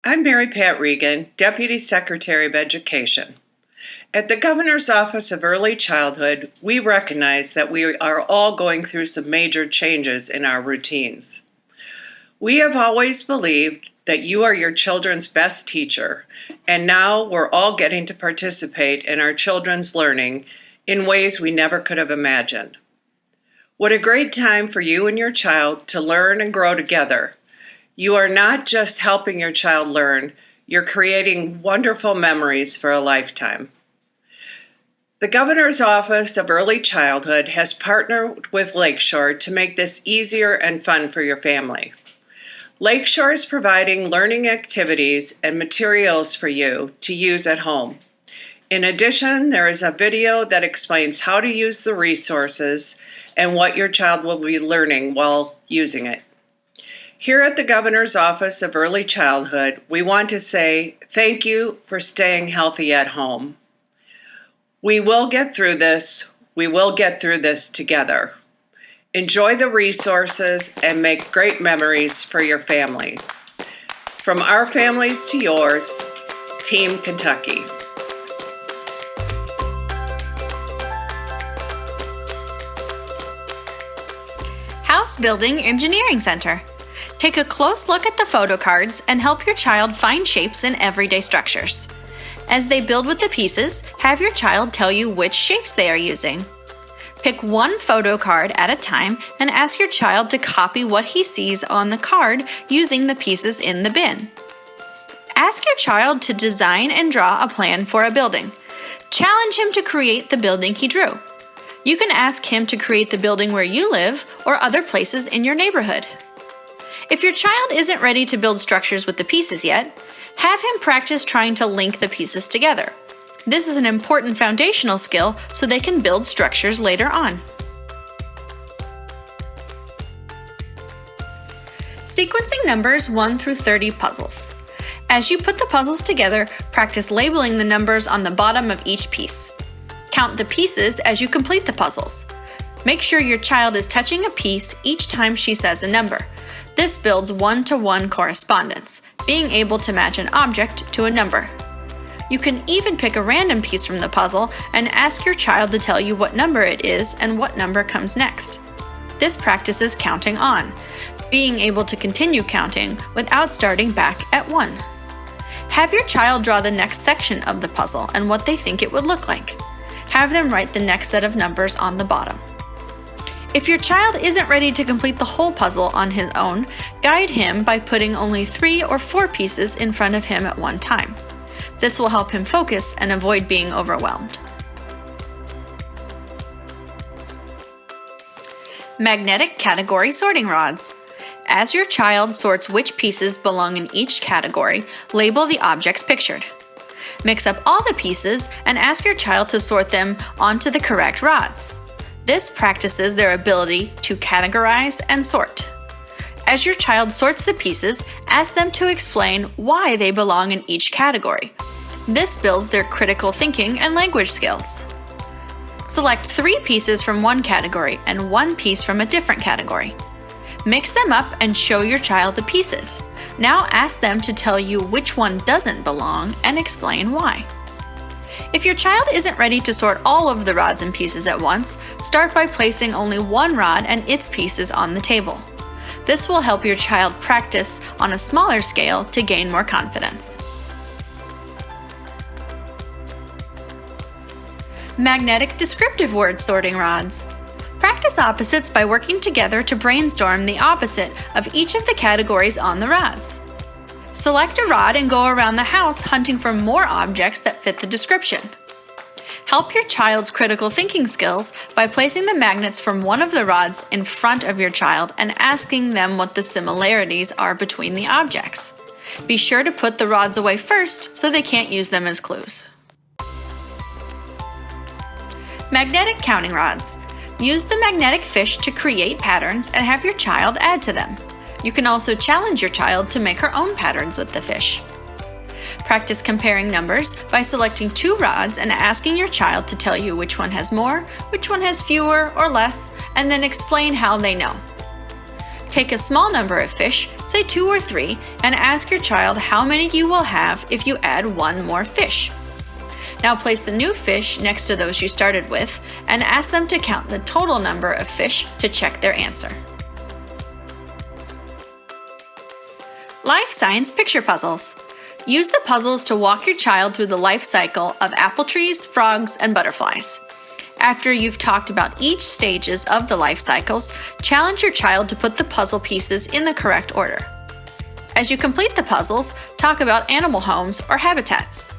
I'm Mary Pat Regan, Deputy Secretary of Education. At the Governor's Office of Early Childhood, we recognize that we are all going through some major changes in our routines. We have always believed that you are your children's best teacher, and now we're all getting to participate in our children's learning in ways we never could have imagined. What a great time for you and your child to learn and grow together. You are not just helping your child learn, you're creating wonderful memories for a lifetime. The Governor's Office of Early Childhood has partnered with Lakeshore to make this easier and fun for your family. Lakeshore is providing learning activities and materials for you to use at home. In addition, there is a video that explains how to use the resources and what your child will be learning while using it. Here at the Governor's Office of Early Childhood, we want to say thank you for staying healthy at home. We will get through this. We will get through this together. Enjoy the resources and make great memories for your family. From our families to yours, Team Kentucky. House Building Engineering Center. Take a close look at the photo cards and help your child find shapes in everyday structures. As they build with the pieces, have your child tell you which shapes they are using. Pick one photo card at a time and ask your child to copy what he sees on the card using the pieces in the bin. Ask your child to design and draw a plan for a building. Challenge him to create the building he drew. You can ask him to create the building where you live or other places in your neighborhood. If your child isn't ready to build structures with the pieces yet, have him practice trying to link the pieces together. This is an important foundational skill so they can build structures later on. Sequencing numbers 1 through 30 puzzles. As you put the puzzles together, practice labeling the numbers on the bottom of each piece. Count the pieces as you complete the puzzles. Make sure your child is touching a piece each time she says a number. This builds one-to-one correspondence, being able to match an object to a number. You can even pick a random piece from the puzzle and ask your child to tell you what number it is and what number comes next. This practices counting on, being able to continue counting without starting back at 1. Have your child draw the next section of the puzzle and what they think it would look like. Have them write the next set of numbers on the bottom. If your child isn't ready to complete the whole puzzle on his own, guide him by putting only 3 or 4 pieces in front of him at one time. This will help him focus and avoid being overwhelmed. Magnetic category sorting rods. As your child sorts which pieces belong in each category, label the objects pictured. Mix up all the pieces and ask your child to sort them onto the correct rods. This practices their ability to categorize and sort. As your child sorts the pieces, ask them to explain why they belong in each category. This builds their critical thinking and language skills. Select 3 pieces from one category and 1 piece from a different category. Mix them up and show your child the pieces. Now ask them to tell you which one doesn't belong and explain why. If your child isn't ready to sort all of the rods and pieces at once, start by placing only one rod and its pieces on the table. This will help your child practice on a smaller scale to gain more confidence. Magnetic descriptive word sorting rods. Practice opposites by working together to brainstorm the opposite of each of the categories on the rods. Select a rod and go around the house hunting for more objects that fit the description. Help your child's critical thinking skills by placing the magnets from one of the rods in front of your child and asking them what the similarities are between the objects. Be sure to put the rods away first so they can't use them as clues. Magnetic counting rods. Use the magnetic fish to create patterns and have your child add to them. You can also challenge your child to make her own patterns with the fish. Practice comparing numbers by selecting 2 rods and asking your child to tell you which one has more, which one has fewer or less, and then explain how they know. Take a small number of fish, say 2 or 3, and ask your child how many you will have if you add 1 more fish. Now place the new fish next to those you started with and ask them to count the total number of fish to check their answer. Life Science Picture Puzzles. Use the puzzles to walk your child through the life cycle of apple trees, frogs, and butterflies. After you've talked about each stages of the life cycles, challenge your child to put the puzzle pieces in the correct order. As you complete the puzzles, talk about animal homes or habitats.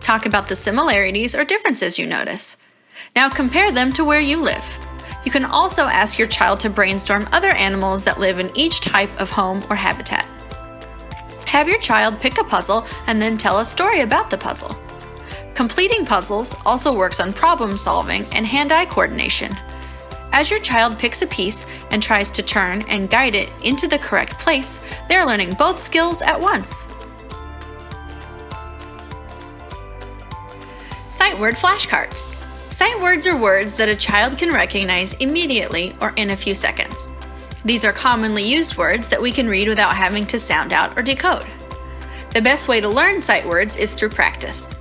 Talk about the similarities or differences you notice. Now compare them to where you live. You can also ask your child to brainstorm other animals that live in each type of home or habitat. Have your child pick a puzzle and then tell a story about the puzzle. Completing puzzles also works on problem solving and hand-eye coordination. As your child picks a piece and tries to turn and guide it into the correct place, they're learning both skills at once. Sight word flashcards. Sight words are words that a child can recognize immediately or in a few seconds. These are commonly used words that we can read without having to sound out or decode. The best way to learn sight words is through practice.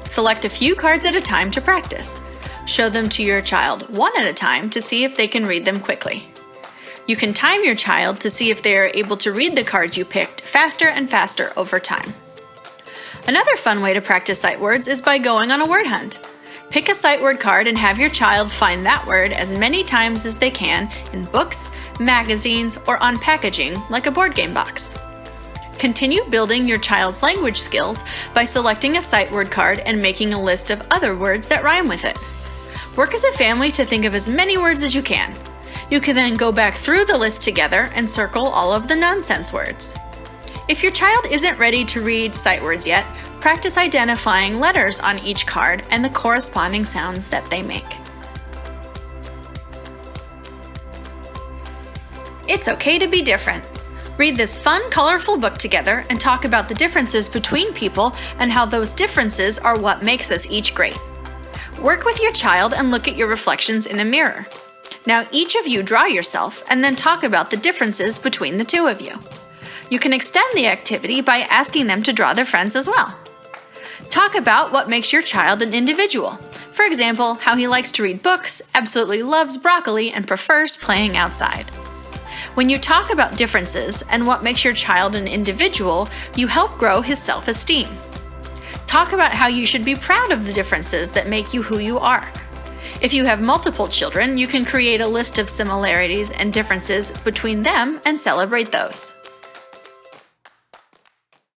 Select a few cards at a time to practice. Show them to your child one at a time to see if they can read them quickly. You can time your child to see if they are able to read the cards you picked faster and faster over time. Another fun way to practice sight words is by going on a word hunt. Pick a sight word card and have your child find that word as many times as they can in books, magazines, or on packaging like a board game box. Continue building your child's language skills by selecting a sight word card and making a list of other words that rhyme with it. Work as a family to think of as many words as you can. You can then go back through the list together and circle all of the nonsense words. If your child isn't ready to read sight words yet, practice identifying letters on each card and the corresponding sounds that they make. It's okay to be different. Read this fun, colorful book together and talk about the differences between people and how those differences are what makes us each great. Work with your child and look at your reflections in a mirror. Now each of you draw yourself and then talk about the differences between the two of you. You can extend the activity by asking them to draw their friends as well. Talk about what makes your child an individual. For example, how he likes to read books, absolutely loves broccoli, and prefers playing outside. When you talk about differences and what makes your child an individual, you help grow his self-esteem. Talk about how you should be proud of the differences that make you who you are. If you have multiple children, you can create a list of similarities and differences between them and celebrate those.